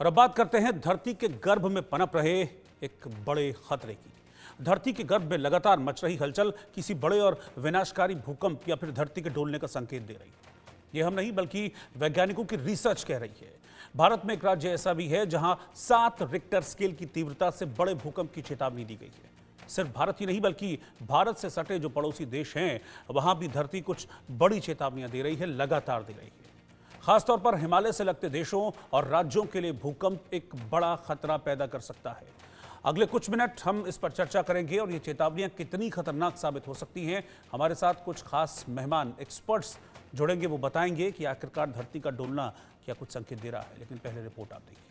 और अब बात करते हैं धरती के गर्भ में पनप रहे एक बड़े खतरे की। धरती के गर्भ में लगातार मच रही हलचल किसी बड़े और विनाशकारी भूकंप या फिर धरती के डोलने का संकेत दे रही है। ये हम नहीं बल्कि वैज्ञानिकों की रिसर्च कह रही है। भारत में एक राज्य ऐसा भी है जहां 7 रिक्टर स्केल की तीव्रता से बड़े भूकंप की चेतावनी दी गई है। सिर्फ भारत ही नहीं बल्कि भारत से सटे जो पड़ोसी देश हैं वहां भी धरती कुछ बड़ी चेतावनियां दे रही है, लगातार दे रही है। खासतौर पर हिमालय से लगते देशों और राज्यों के लिए भूकंप एक बड़ा खतरा पैदा कर सकता है। अगले कुछ मिनट हम इस पर चर्चा करेंगे और ये चेतावनियां कितनी खतरनाक साबित हो सकती हैं। हमारे साथ कुछ खास मेहमान एक्सपर्ट्स जुड़ेंगे, वो बताएंगे कि आखिरकार धरती का डोलना क्या कुछ संकेत दे रहा है। लेकिन पहले रिपोर्ट आप देखिए।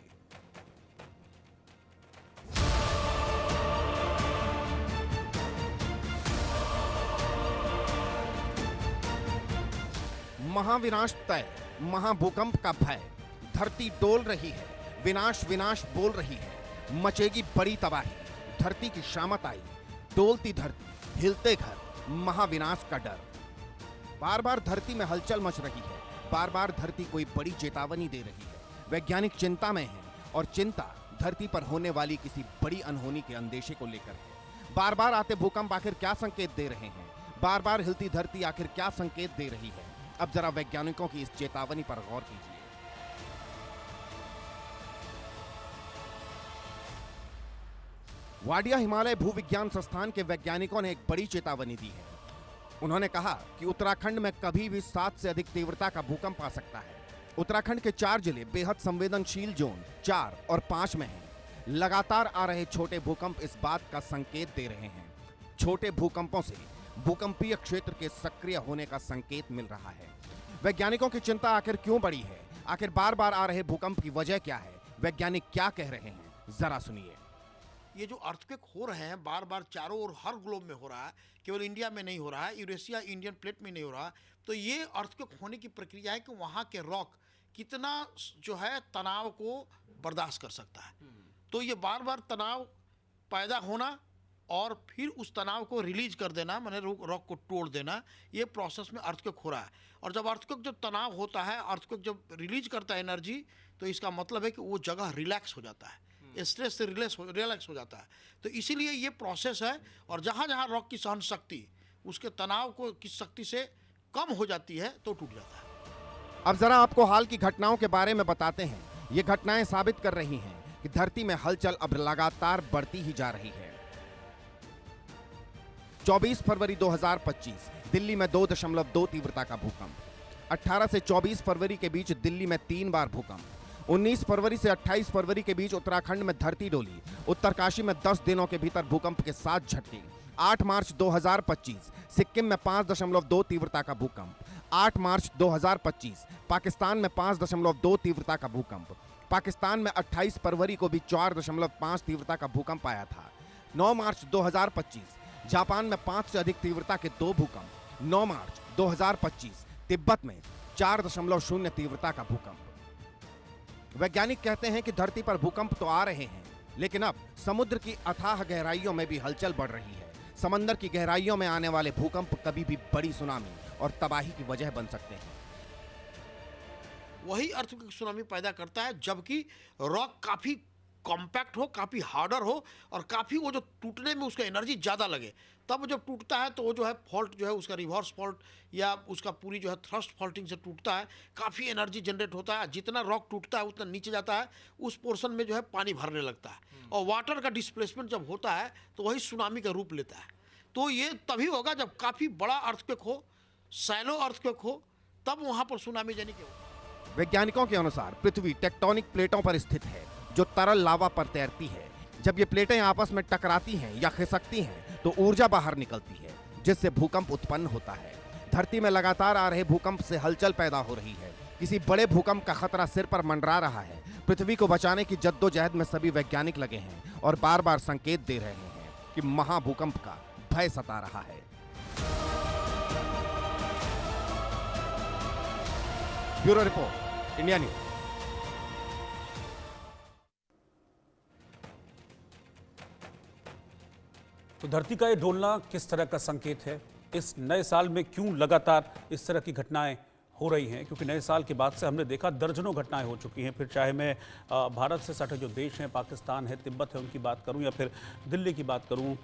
महाविनाश तय, महाभूकंप का भय, धरती डोल रही है, विनाश विनाश बोल रही है, मचेगी बड़ी तबाही, धरती की शामत आई, डोलती धरती, हिलते घर, महाविनाश का डर। बार बार धरती में हलचल मच रही है, बार बार धरती कोई बड़ी चेतावनी दे रही है। वैज्ञानिक चिंता में हैं और चिंता धरती पर होने वाली किसी बड़ी अनहोनी के अंदेशे को लेकर है। बार बार आते भूकंप आखिर क्या संकेत दे रहे हैं? बार बार हिलती धरती आखिर क्या संकेत दे रही है? अब जरा वैज्ञानिकों की इस चेतावनी पर गौर कीजिए। वाडिया हिमालय भूविज्ञान संस्थान के वैज्ञानिकों ने एक बड़ी चेतावनी दी है। उन्होंने कहा कि उत्तराखंड में कभी भी 7 से अधिक तीव्रता का भूकंप आ सकता है। उत्तराखंड के 4 जिले बेहद संवेदनशील जोन 4 और 5 में हैं। लगातार आ रहे छोटे भूकंप इस बात का संकेत दे रहे हैं। छोटे भूकंपों से भूकंपीय क्षेत्र के सक्रिय होने का संकेत मिल रहा है। वैज्ञानिकों की चिंता आखिर क्यों बढ़ी है? आखिर बार बार आ रहे भूकंप की वजह क्या है? वैज्ञानिक क्या कह रहे हैं, जरा सुनिए। ये जो अर्थक्वेक हो रहे हैं बार बार चारों ओर हर ग्लोब में हो रहा है, केवल इंडिया में नहीं हो रहा है, यूरेशिया इंडियन प्लेट में नहीं हो रहा। तो ये अर्थक्वेक होने की प्रक्रिया है कि वहाँ के रॉक कितना जो है तनाव को बर्दाश्त कर सकता है। तो ये बार बार तनाव पैदा होना और फिर उस तनाव को रिलीज कर देना, माने रॉक को तोड़ देना, ये प्रोसेस में अर्थक्वेक हो रहा है। और जब अर्थक्वेक जब तनाव होता है, अर्थक्वेक जब रिलीज करता है एनर्जी, तो इसका मतलब है कि वो जगह रिलैक्स हो जाता है, स्ट्रेस से रिलैक्स हो जाता है। तो इसीलिए ये प्रोसेस है। और जहाँ जहाँ रॉक की सहन शक्ति उसके तनाव को की शक्ति से कम हो जाती है तो टूट जाता है। अब जरा आपको हाल की घटनाओं के बारे में बताते हैं। ये घटनाएं साबित कर रही हैं कि धरती में हलचल अब लगातार बढ़ती ही जा रही है। 24 फरवरी 2025 दिल्ली में 2.2 तीव्रता का भूकंप। 18 से 24 फरवरी के बीच दिल्ली में 3 बार भूकंप। 19 फरवरी से 28 फरवरी के बीच उत्तराखंड में धरती डोली। उत्तरकाशी में 10 दिनों के भीतर भूकंप के 7 झटके। 8 मार्च 2025 सिक्किम में 5.2 तीव्रता का भूकंप। 8 मार्च 2025 पाकिस्तान में 5.2 तीव्रता का भूकंप। पाकिस्तान में 28 फरवरी को भी 4.5 तीव्रता का भूकंप आया था। 9 मार्च 2025 जापान में 5 से अधिक तीव्रता के 2 भूकंप। 9 मार्च 2025 तिब्बत में 4.0 तीव्रता का भूकंप। वैज्ञानिक कहते हैं कि धरती पर भूकंप तो आ रहे हैं, लेकिन अब समुद्र की अथाह गहराइयों में भी हलचल बढ़ रही है। समंदर की गहराइयों में आने वाले भूकंप कभी भी बड़ी सुनामी और तबाही की वजह बन सकते हैं। वही अर्थक्वेक सुनामी पैदा करता है जबकि रॉक काफ़ी कॉम्पैक्ट हो, काफ़ी हार्डर हो और काफ़ी वो जो टूटने में उसका एनर्जी ज़्यादा लगे। तब जब टूटता है तो वो जो है फॉल्ट जो है उसका रिवर्स फॉल्ट या उसका पूरी जो है थ्रस्ट फॉल्टिंग से टूटता है, काफ़ी एनर्जी जनरेट होता है। जितना रॉक टूटता है उतना नीचे जाता है, उस पोर्शन में जो है पानी भरने लगता है और वाटर का डिस्प्लेसमेंट जब होता है तो वही सुनामी का रूप लेता है। तो ये तभी होगा जब काफ़ी बड़ा अर्थक्वेक हो, सैलो अर्थक्वेक हो, तब वहाँ पर सुनामी जनिक हो। वैज्ञानिकों के अनुसार पृथ्वी टेक्टोनिक प्लेटों पर स्थित है जो तरल लावा पर तैरती है। जब ये प्लेटें आपस में टकराती हैं या खिसकती हैं तो ऊर्जा बाहर निकलती है, जिससे भूकंप उत्पन्न होता है। धरती में लगातार आ रहे भूकंप से हलचल पैदा हो रही है। किसी बड़े भूकंप का खतरा सिर पर मंडरा रहा है। पृथ्वी को बचाने की जद्दोजहद में सभी वैज्ञानिक लगे हैं और बार बार संकेत दे रहे हैं कि महाभूकंप का भय सता रहा है। Bureau report, India news. तो धरती का ये डोलना किस तरह का संकेत है? इस नए साल में क्यों लगातार इस तरह की घटनाएं हो रही हैं, क्योंकि नए साल के बाद से हमने देखा दर्जनों घटनाएं हो चुकी हैं। फिर चाहे मैं भारत से सटे जो देश हैं, पाकिस्तान है, तिब्बत है, उनकी बात करूं, या फिर दिल्ली की बात करूं,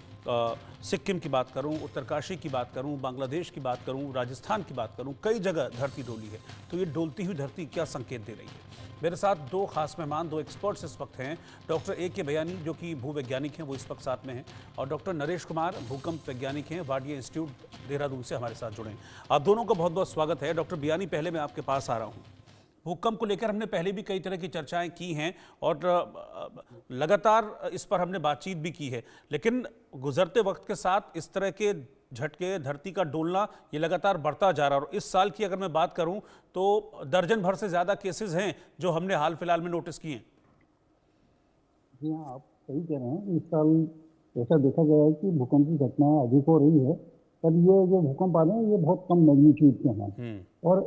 सिक्किम की बात करूं, उत्तरकाशी की बात करूं, बांग्लादेश की बात करूं, राजस्थान की बात करूं, कई जगह धरती डोली है। तो ये डोलती हुई धरती क्या संकेत दे रही है? मेरे साथ दो खास मेहमान, दो एक्सपर्ट्स इस वक्त हैं। Doctor A.K. बयानी जो कि भूवैज्ञानिक हैं, वो इस वक्त साथ में हैं, और डॉक्टर नरेश कुमार भूकंप वैज्ञानिक हैं, वाडिया इंस्टीट्यूट देहरादून से हमारे साथ जुड़े हैं। आप दोनों का बहुत बहुत स्वागत है। डॉक्टर बयानी, पहले मैं आपके पास आ रहा हूँ। भूकंप को लेकर हमने पहले भी कई तरह की चर्चाएं की हैं और लगातार इस पर हमने बातचीत भी की है, लेकिन गुजरते वक्त के साथ इस तरह के झटके, धरती का डोलना, ये लगातार बढ़ता जा रहा है। और इस साल की अगर मैं बात करूं तो दर्जन भर से ज़्यादा केसेस हैं जो हमने हाल फिलहाल में नोटिस किए हैं। जी हाँ, आप सही कह रहे हैं। इस साल ऐसा देखा गया है कि भूकंप की घटनाएं अधिक हो रही है, पर ये जो भूकंप आ रहे हैं ये बहुत कम मैग्नीट्यूड के हैं। और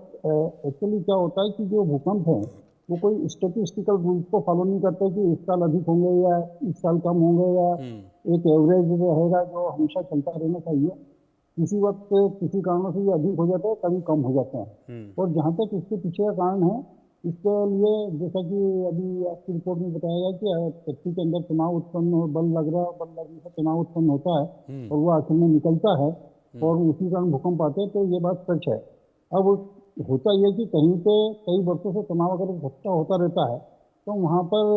एक्चुअली क्या होता है कि जो भूकंप हैं वो कोई स्टेटिस्टिकल रूल्स को फॉलो नहीं करते कि इस साल अधिक होंगे या इस साल कम होंगे, या एक एवरेज रहेगा जो हमेशा चलता रहना चाहिए। किसी वक्त किसी कारणों से ये अधिक हो जाता है, कभी कम हो जाता है। और जहाँ तक इसके पीछे का कारण है, इसके लिए जैसा कि अभी आपकी रिपोर्ट में बताया गया कि पृथ्वी के अंदर तनाव उत्पन्न हो, बल लग रहा है, बल लगने से तनाव उत्पन्न होता है और वो आखिर में निकलता है और उसी कारण भूकंप आते हैं। तो ये बात सच है। अब होता यह कि कहीं पे कई वर्षों से तनाव अगर इकट्ठा होता रहता है तो वहाँ पर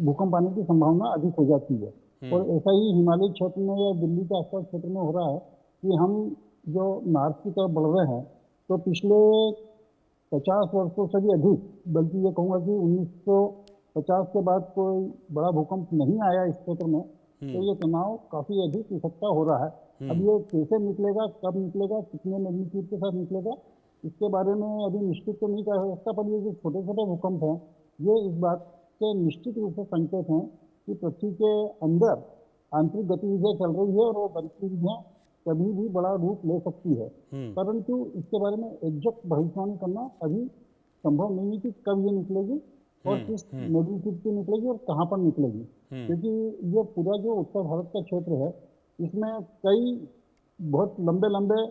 भूकंप आने की संभावना अधिक हो जाती है। और ऐसा ही हिमालय क्षेत्र में या दिल्ली के आसपास क्षेत्र में हो रहा है कि हम जो नॉर्थ की तरफ बढ़ रहे हैं, तो पिछले 50 वर्षों से भी अधिक, बल्कि ये कहूँगा कि 1950 के बाद कोई बड़ा भूकंप नहीं आया इस क्षेत्र में। तो ये तनाव काफी अधिक इकट्ठा हो रहा है। अब ये कैसे निकलेगा, कब निकलेगा, कितने मैग्नीट्यूड के साथ निकलेगा, इसके बारे में अभी निश्चित तो नहीं कह सकता। पर ये जो छोटे छोटे भूकंप हैं, ये इस बात के निश्चित रूप से संकेत हैं कि पृथ्वी के अंदर आंतरिक गतिविधियां चल रही है और वो गतिविधियां कभी भी बड़ा रूप ले सकती है। परंतु इसके बारे में एग्जैक्ट भविष्यवाणी करना अभी संभव नहीं है कि कब ये निकलेगी और किस मैग्नीट्यूड की निकलेगी और कहाँ पर निकलेगी। क्योंकि ये पूरा जो उत्तर भारत का क्षेत्र है, इसमें कई बहुत लंबे लंबे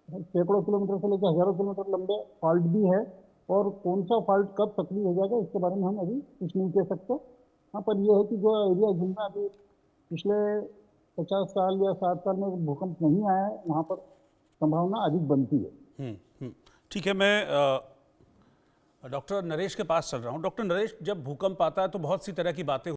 सैकड़ों किलोमीटर से लेकर हजारों किलोमीटर लंबे फॉल्ट भी है, और कौन सा फॉल्ट कब सक्रिय हो जाएगा इसके बारे में हम अभी कुछ नहीं कह सकते। हाँ, पर यह है कि जो एरिया जिनमें अभी पिछले 50 साल या 60 साल में भूकंप नहीं आया है, वहाँ पर संभावना अधिक बनती है। ठीक है, मैं डॉक्टर नरेश के पास चल रहा हूँ। डॉक्टर नरेश, जब भूकंप आता है तो बहुत सी तरह की बातें